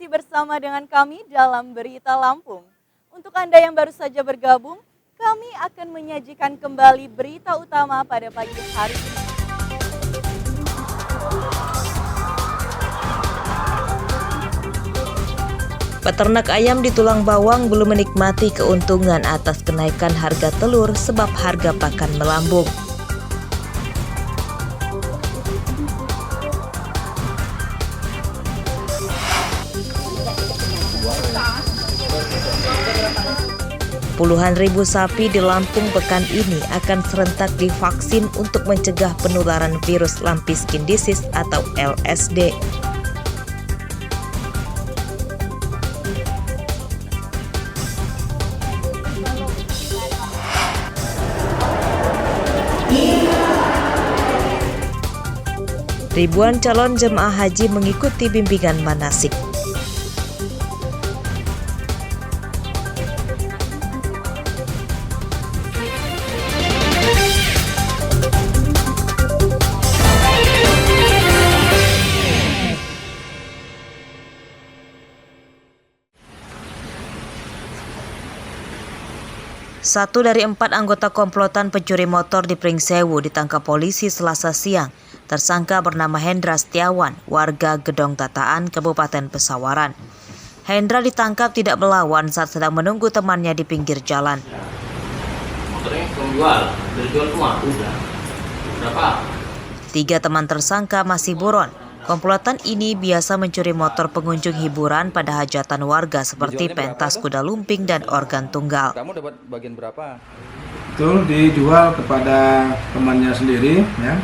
masih bersama dengan kami dalam Berita Lampung. Untuk Anda yang baru saja bergabung, kami akan menyajikan kembali berita utama pada pagi hari ini. Peternak ayam di Tulang Bawang belum menikmati keuntungan atas kenaikan harga telur sebab harga pakan melambung. Puluhan ribu sapi di Lampung pekan ini akan serentak divaksin untuk mencegah penularan virus Lumpy Skin Disease atau LSD. Ribuan calon jemaah haji mengikuti bimbingan manasik. Satu dari 4 anggota komplotan pencuri motor di Pringsewu ditangkap polisi Selasa siang. Tersangka bernama Hendra Setiawan, warga Gedong Tataan, Kabupaten Pesawaran. Hendra ditangkap tidak melawan saat sedang menunggu temannya di pinggir jalan. Motornya dijual semua, udah. Berapa? 3 teman tersangka masih buron. Komplotan ini biasa mencuri motor pengunjung hiburan pada hajatan warga seperti pentas kuda lumping dan organ tunggal. Kamu dapat bagian berapa? Betul, dijual kepada temannya sendiri, ya,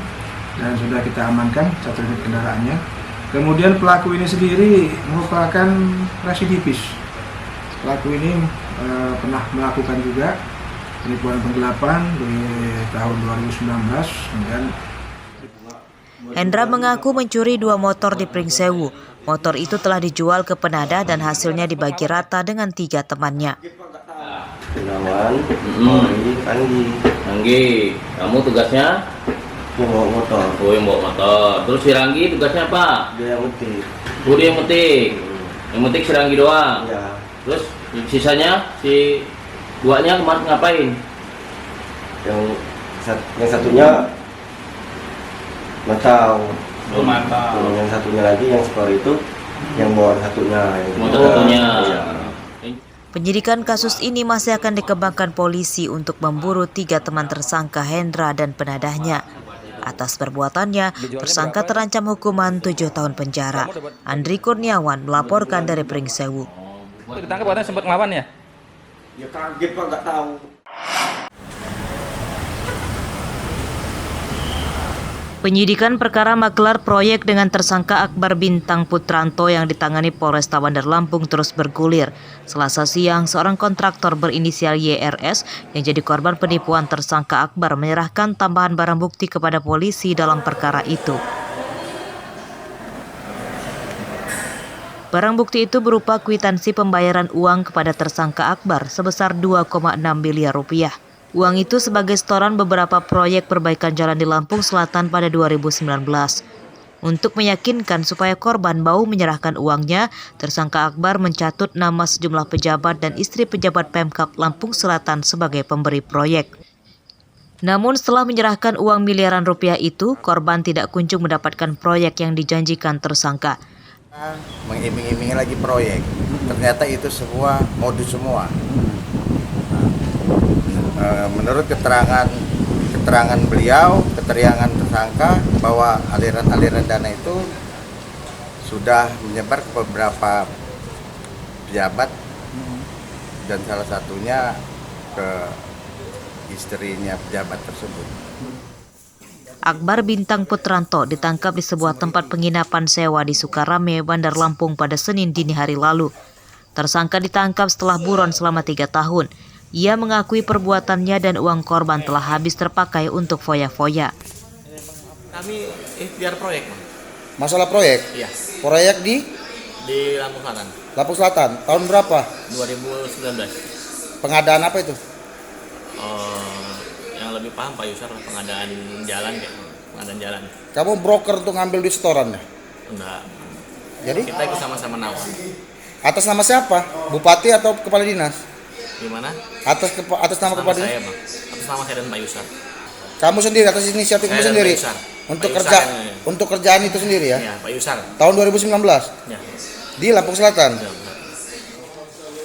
dan sudah kita amankan 1 unit kendaraannya. Kemudian pelaku ini sendiri merupakan residivis. Pelaku ini pernah melakukan juga penipuan penggelapan di tahun 2019 dan Hendra mengaku mencuri 2 motor di Pringsewu. Motor itu telah dijual ke penadah dan hasilnya dibagi rata dengan 3 temannya. Gunawan, Anggi. Kamu tugasnya? Yang bawa motor. Oh, yang bawa motor. Terus si Ranggi tugasnya apa? Dia yang metik. Oh, dia yang metik. Yang metik si Ranggi doang. Ya. Terus sisanya si duanya kemarin ngapain? Yang satunya mantau. Oh, mantau. Yang satunya lagi yang skor itu yang bawa satunya. Motor satunya. Ya. Penyidikan kasus ini masih akan dikembangkan polisi untuk memburu 3 teman tersangka Hendra dan penadahnya. Atas perbuatannya, tersangka terancam hukuman 7 tahun penjara. Andri Kurniawan melaporkan dari Pringsewu. Ditangkap katanya sempat ngelawan ya? Ya kaget Pak, nggak tahu. Penyidikan perkara maklar proyek dengan tersangka Akbar Bintang Putranto yang ditangani Polresta Bandar Lampung terus bergulir. Selasa siang, seorang kontraktor berinisial YRS yang jadi korban penipuan tersangka Akbar menyerahkan tambahan barang bukti kepada polisi dalam perkara itu. Barang bukti itu berupa kwitansi pembayaran uang kepada tersangka Akbar sebesar 2,6 miliar rupiah. Uang itu sebagai setoran beberapa proyek perbaikan jalan di Lampung Selatan pada 2019. Untuk meyakinkan supaya korban mau menyerahkan uangnya, tersangka Akbar mencatut nama sejumlah pejabat dan istri pejabat Pemkab Lampung Selatan sebagai pemberi proyek. Namun setelah menyerahkan uang miliaran rupiah itu, korban tidak kunjung mendapatkan proyek yang dijanjikan tersangka. Mengiming-imingi lagi proyek, ternyata itu semua modus semua. Menurut keterangan beliau, keterangan tersangka bahwa aliran-aliran dana itu sudah menyebar ke beberapa pejabat dan salah satunya ke istrinya pejabat tersebut. Akbar Bintang Putranto ditangkap di sebuah tempat penginapan sewa di Sukarame, Bandar Lampung pada Senin dini hari lalu. Tersangka ditangkap setelah buron selama 3 tahun. Ia mengakui perbuatannya dan uang korban telah habis terpakai untuk foya-foya. Kami ikhtiar proyek. Masalah proyek? Iya. Proyek di Lampung Selatan. Lampung Selatan. Tahun berapa? 2019. Pengadaan apa itu? Yang lebih paham Pak Yusar, pengadaan jalan. Kamu broker untuk ngambil di setoran ya? Enggak. Jadi Kita ikut sama-sama nawar. atas nama siapa? Bupati atau kepala dinas? Gimana? Atas nama Nama kepala dinas. saya, Bang. Atas nama saya dan Pak Yusar. Kamu sendiri atas inisiatif kamu Saya dan sendiri. Pak Yusar. Untuk Pak kerja Yusar yang- untuk kerjaan itu sendiri ya. Ya, Pak Yusar. Tahun 2019 Ya. di Lampung Selatan. Ya.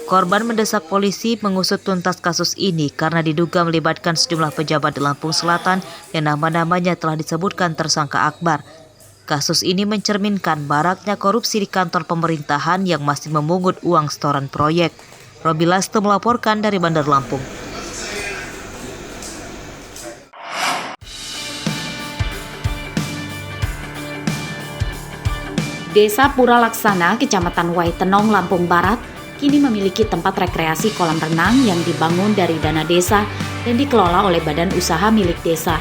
Korban mendesak polisi mengusut tuntas kasus ini karena diduga melibatkan sejumlah pejabat di Lampung Selatan yang nama-namanya telah disebutkan tersangka Akbar. Kasus ini mencerminkan maraknya korupsi di kantor pemerintahan yang masih memungut uang setoran proyek. Robi Lasto melaporkan dari Bandar Lampung. Desa Pura Laksana, Kecamatan Waitenong, Lampung Barat, kini memiliki tempat rekreasi kolam renang yang dibangun dari dana desa dan dikelola oleh badan usaha milik desa.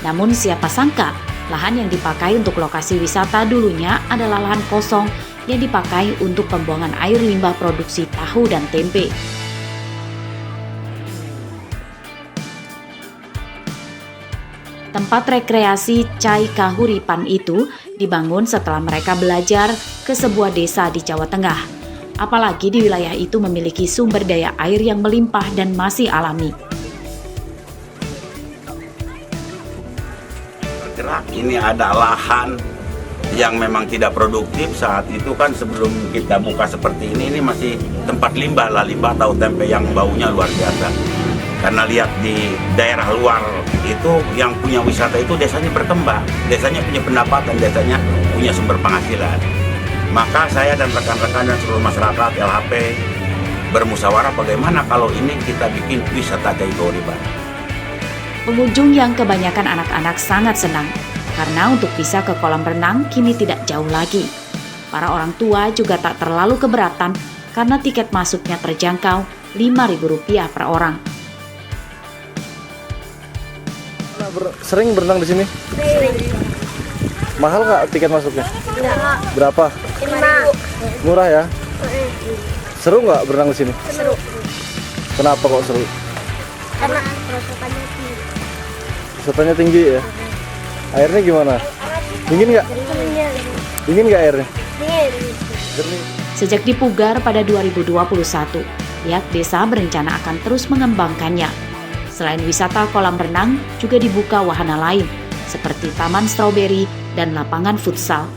Namun siapa sangka, lahan yang dipakai untuk lokasi wisata dulunya adalah lahan kosong yang dipakai untuk pembuangan air limbah produksi tahu dan tempe. Tempat rekreasi Cai Kahuripan itu dibangun setelah mereka belajar ke sebuah desa di Jawa Tengah. Apalagi di wilayah itu memiliki sumber daya air yang melimpah dan masih alami. Bergerak, ini ada lahan yang memang tidak produktif saat itu kan sebelum kita buka seperti ini masih tempat limbah lah, limbah tahu tempe yang baunya luar biasa. Karena lihat di daerah luar itu yang punya wisata itu desanya berkembang, desanya punya pendapatan, desanya punya sumber penghasilan. Maka saya dan rekan-rekan dan seluruh masyarakat LHP bermusyawarah bagaimana kalau ini kita bikin wisata Cai Kahuripan. Pengunjung yang kebanyakan anak-anak sangat senang karena untuk bisa ke kolam renang kini tidak jauh lagi. Para orang tua juga tak terlalu keberatan karena tiket masuknya terjangkau Rp5.000 per orang. Sering berenang di sini? Sering. Mahal nggak tiket masuknya? Enggak. Berapa? 5. Murah ya? Seru nggak berenang di sini? Seru. Kenapa kok seru? Karena kerusakannya tinggi. Kerusakannya tinggi ya? Airnya gimana? Dingin nggak? Dingin nggak airnya? Dingin. Sejak dipugar pada 2021, pihak desa berencana akan terus mengembangkannya. Selain wisata kolam renang, juga dibuka wahana lain, seperti taman stroberi dan lapangan futsal.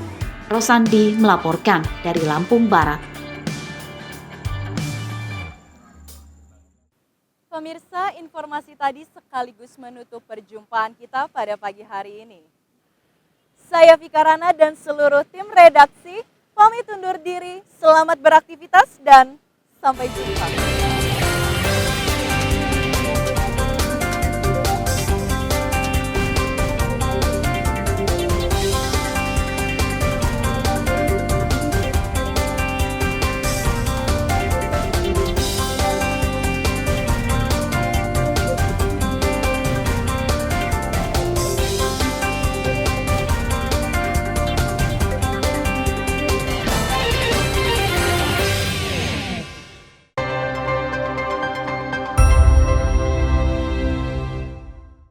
Rosandi melaporkan dari Lampung Barat. Pemirsa, informasi tadi sekaligus menutup perjumpaan kita pada pagi hari ini. Saya Fikarana dan seluruh tim redaksi pamit undur diri. Selamat beraktivitas dan sampai jumpa.